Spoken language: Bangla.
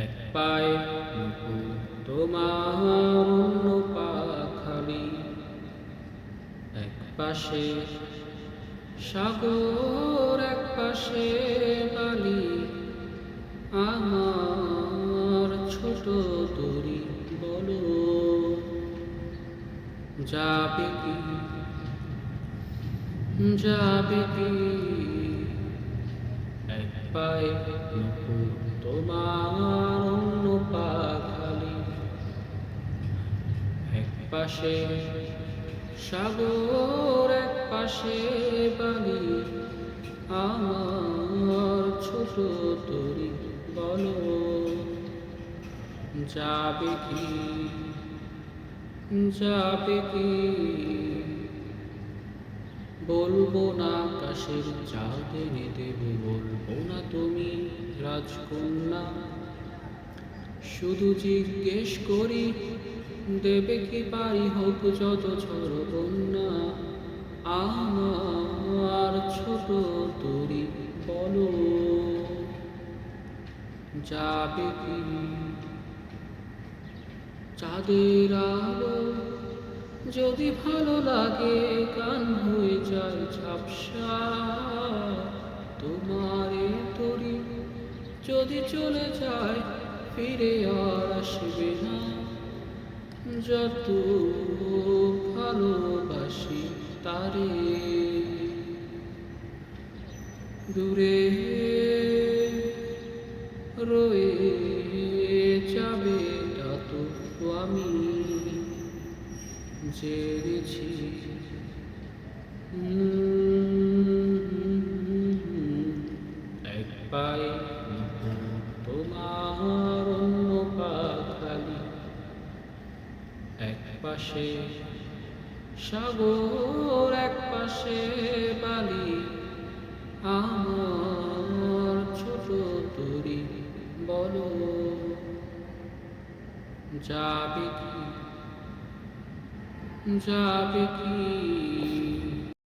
এক পায়ে নুপুর তোমার অন্য পা খালি, এক পাশে সাগর এক পাশে বালি, আমার ছোট তরি বলো যাবে কি, যাবে কি। এক পায়ে নুপুর তোমার অন্য পা খালি, এক পাশে সাগর এক পাশে বালি, আমার ছোট তরি বলো যাবে কি, যাবে কি। বলবো না আকাশের চাঁদ এনে দেবে, বলবো না তুমি রাজকন্যা, শুধু জিজ্ঞেস করি দেবে কি পারি হোক যত ঝড় বন্যা, আমার ছোট তরি বলো যাবে কি। চাঁদের আলো যদি ভালো লাগে গান হয়ে যায় ঝাপসা, তোমারে তরি যদি চলে যায় ফিরে আর আসবে না, যত ভালোবাসি তারে। দূরে রয়ে যাবে তা তো আমি জেনেছি। এক পায়ে নুপুর তোমার অন্য পা খালি, এক পাশে সাগর এক পাশে বালি, আমার ছোট তরি বলো যাবে কি, যাবে কি।